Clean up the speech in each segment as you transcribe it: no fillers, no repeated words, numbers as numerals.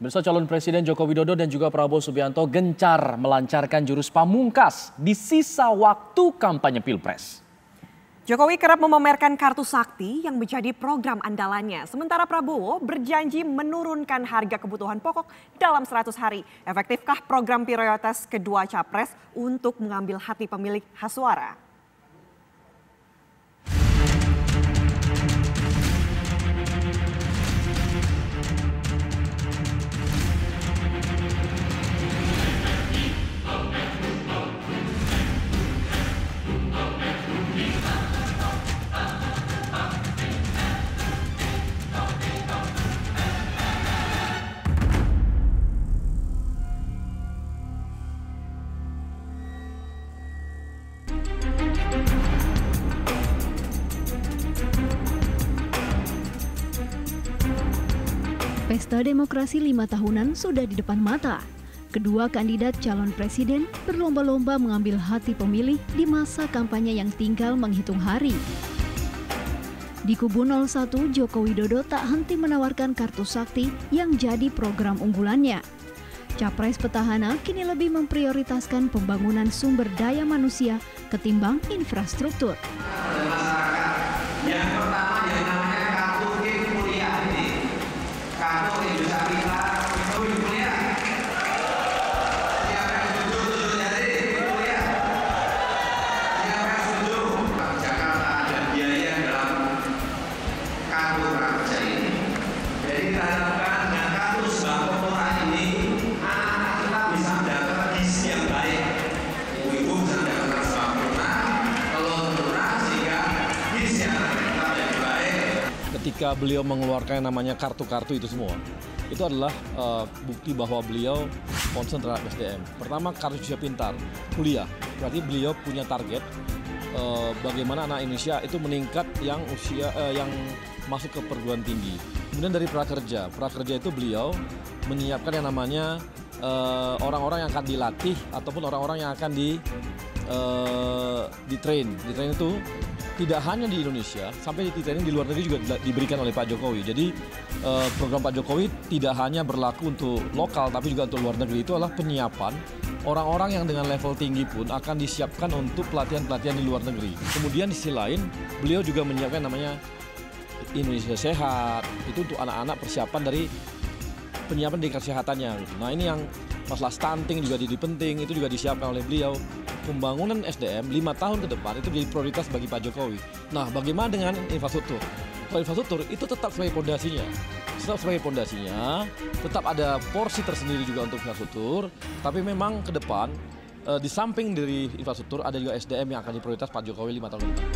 Pemirsa, calon Presiden Joko Widodo dan juga Prabowo Subianto gencar melancarkan jurus pamungkas di sisa waktu kampanye Pilpres. Jokowi kerap memamerkan kartu sakti yang menjadi program andalannya. Sementara Prabowo berjanji menurunkan harga kebutuhan pokok dalam 100 hari. Efektifkah program prioritas kedua capres untuk mengambil hati pemilih hak suara? Pesta demokrasi 5 tahunan sudah di depan mata. Kedua kandidat calon presiden berlomba-lomba mengambil hati pemilih di masa kampanye yang tinggal menghitung hari. Di kubu 01, Joko Widodo tak henti menawarkan kartu sakti yang jadi program unggulannya. Capres petahana kini lebih memprioritaskan pembangunan sumber daya manusia ketimbang infrastruktur. Yang pertama yang namanya kartu kuliah ini, kartu Indonesia Pintar itu kuliah. Siapa yang setuju jadi kuliah? Siapa yang setuju? Jakarta ada biaya dalam kartu prakerja ini. Jadi kita harapkan dengan kartu sembako murah ini, anak-anak kita bisa mendapat gizi yang baik. Ibu-ibu bisa mendapatkan sembako murah, telur murah sehingga gizi anak kita menjadi baik. Ketika beliau mengeluarkan namanya kartu-kartu itu semua, itu adalah bukti bahwa beliau concern terhadap SDM. Pertama, kartu usia pintar, kuliah. Berarti beliau punya target bagaimana anak Indonesia itu meningkat yang usia yang masuk ke perguruan tinggi. Kemudian dari prakerja itu beliau menyiapkan yang namanya orang-orang yang akan dilatih ataupun orang-orang yang akan di-train. Di-train itu tidak hanya di Indonesia, sampai di-training di luar negeri juga diberikan oleh Pak Jokowi. Jadi program Pak Jokowi tidak hanya berlaku untuk lokal, tapi juga untuk luar negeri. Itu adalah penyiapan orang-orang yang dengan level tinggi pun akan disiapkan untuk pelatihan-pelatihan di luar negeri. Kemudian di sisi lain, beliau juga menyiapkan namanya Indonesia Sehat. Itu untuk anak-anak persiapan dari penyiapan di kesehatannya. Nah, ini yang masalah stunting juga jadi penting, itu juga disiapkan oleh beliau. Pembangunan SDM 5 tahun ke depan itu jadi prioritas bagi Pak Jokowi. Nah, bagaimana dengan infrastruktur? Kalau infrastruktur itu tetap sebagai pondasinya. Tetap ada porsi tersendiri juga untuk infrastruktur, tapi memang ke depan di samping dari infrastruktur ada juga SDM yang akan diprioritas Pak Jokowi 5 tahun ke depan.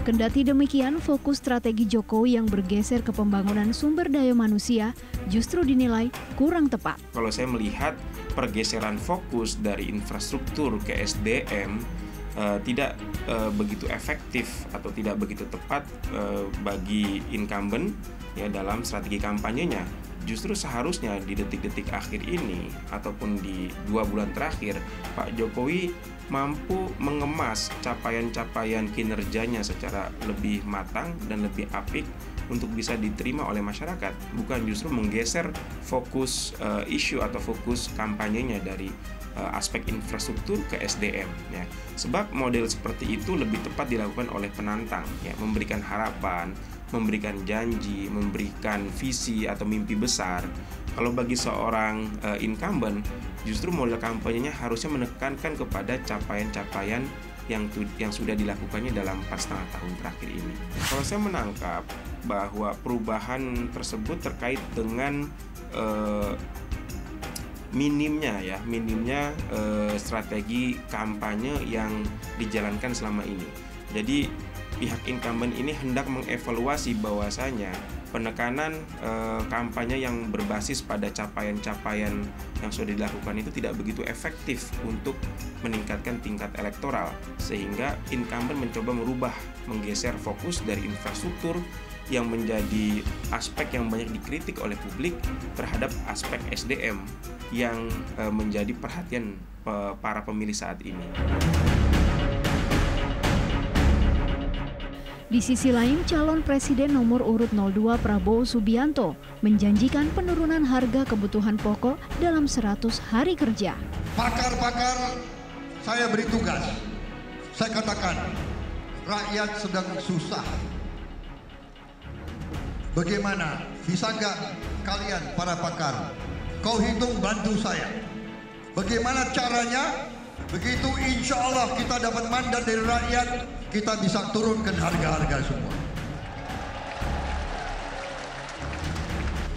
Kendati demikian, fokus strategi Jokowi yang bergeser ke pembangunan sumber daya manusia justru dinilai kurang tepat. Kalau saya melihat pergeseran fokus dari infrastruktur ke SDM tidak begitu efektif atau tidak begitu tepat bagi incumbent ya dalam strategi kampanyenya. Justru seharusnya di detik-detik akhir ini ataupun di 2 bulan terakhir, Pak Jokowi mampu mengemas capaian-capaian kinerjanya secara lebih matang dan lebih apik untuk bisa diterima oleh masyarakat, bukan justru menggeser fokus isu atau fokus kampanyenya dari aspek infrastruktur ke SDM ya. Sebab model seperti itu lebih tepat dilakukan oleh penantang ya, memberikan harapan, memberikan janji, memberikan visi atau mimpi besar. Kalau bagi seorang incumbent, justru model kampanyenya harusnya menekankan kepada capaian-capaian yang sudah dilakukannya dalam 4,5 tahun terakhir ini. Kalau saya menangkap bahwa perubahan tersebut terkait dengan minimnya strategi kampanye yang dijalankan selama ini. Jadi pihak incumbent ini hendak mengevaluasi bahwasanya penekanan kampanye yang berbasis pada capaian-capaian yang sudah dilakukan itu tidak begitu efektif untuk meningkatkan tingkat elektoral, sehingga incumbent mencoba menggeser fokus dari infrastruktur yang menjadi aspek yang banyak dikritik oleh publik terhadap aspek SDM yang menjadi perhatian para pemilih saat ini. Di sisi lain, calon presiden nomor urut 02 Prabowo Subianto menjanjikan penurunan harga kebutuhan pokok dalam 100 hari kerja. Pakar-pakar saya beri tugas. Saya katakan, rakyat sedang susah. Bagaimana? Bisa nggak kalian para pakar? Kau hitung bantu saya. Bagaimana caranya? Begitu insya Allah kita dapat mandat dari rakyat, kita bisa turunkan harga-harga semua.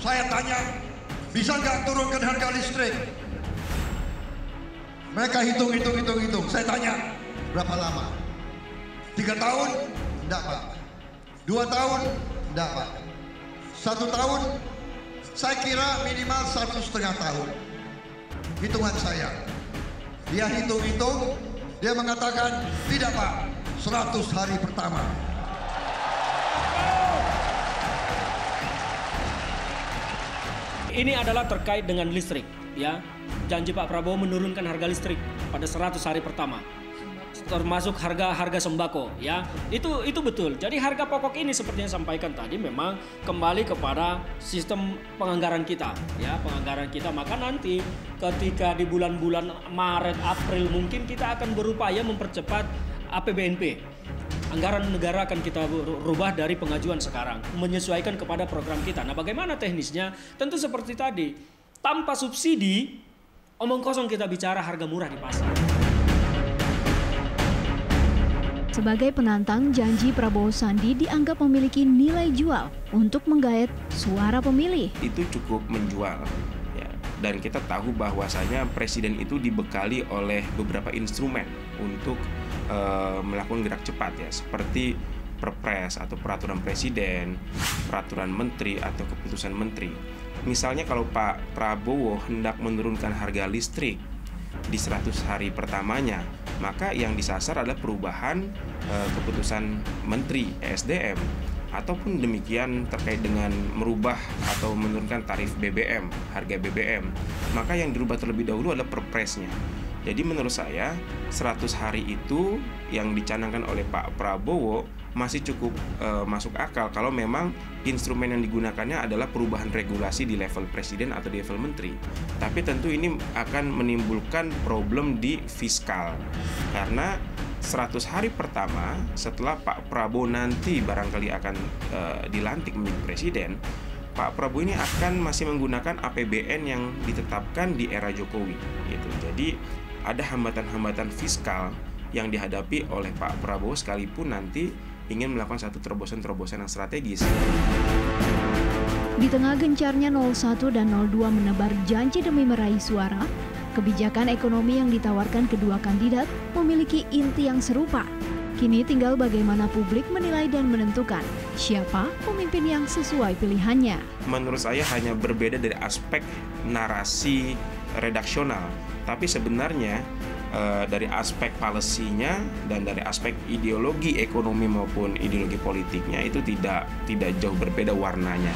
Saya tanya, bisa nggak turunkan harga listrik? Mereka hitung. Saya tanya, berapa lama? 3 tahun? Enggak, Pak. 2 tahun? Enggak, Pak. 1 tahun? Saya kira minimal 1,5 tahun. Hitungan saya. Dia hitung, dia mengatakan, tidak Pak, 100 hari pertama. Ini adalah terkait dengan listrik, ya. Janji Pak Prabowo menurunkan harga listrik pada 100 hari pertama. Termasuk harga sembako, ya. Itu betul. Jadi harga pokok ini seperti yang sampaikan tadi memang kembali kepada sistem penganggaran kita, ya, Maka nanti ketika di bulan-bulan Maret, April mungkin kita akan berupaya mempercepat APBNP. Anggaran negara akan kita rubah dari pengajuan sekarang, menyesuaikan kepada program kita. Nah, bagaimana teknisnya? Tentu seperti tadi, tanpa subsidi, omong kosong kita bicara harga murah di pasar. Sebagai penantang, janji Prabowo Sandi dianggap memiliki nilai jual untuk menggait suara pemilih. Itu cukup menjual, ya. Dan kita tahu bahwasanya presiden itu dibekali oleh beberapa instrumen untuk melakukan gerak cepat, ya, seperti Perpres atau peraturan presiden, peraturan menteri atau keputusan menteri. Misalnya kalau Pak Prabowo hendak menurunkan harga listrik di 100 hari pertamanya, maka yang disasar adalah perubahan keputusan Menteri ESDM, ataupun demikian terkait dengan merubah atau menurunkan tarif BBM, harga BBM. Maka yang dirubah terlebih dahulu adalah perpresnya. Jadi menurut saya 100 hari itu yang dicanangkan oleh Pak Prabowo masih cukup masuk akal kalau memang instrumen yang digunakannya adalah perubahan regulasi di level presiden atau di level menteri. Tapi tentu ini akan menimbulkan problem di fiskal, karena 100 hari pertama setelah Pak Prabowo nanti barangkali akan dilantik menjadi presiden, Pak Prabowo ini akan masih menggunakan APBN yang ditetapkan di era Jokowi, gitu. Jadi ada hambatan-hambatan fiskal yang dihadapi oleh Pak Prabowo sekalipun nanti ingin melakukan satu terobosan-terobosan yang strategis. Di tengah gencarnya 01 dan 02 menebar janji demi meraih suara, kebijakan ekonomi yang ditawarkan kedua kandidat memiliki inti yang serupa. Kini tinggal bagaimana publik menilai dan menentukan siapa pemimpin yang sesuai pilihannya. Menurut saya hanya berbeda dari aspek narasi redaksional, tapi sebenarnya dari aspek policy-nya dan dari aspek ideologi ekonomi maupun ideologi politiknya itu tidak jauh berbeda warnanya.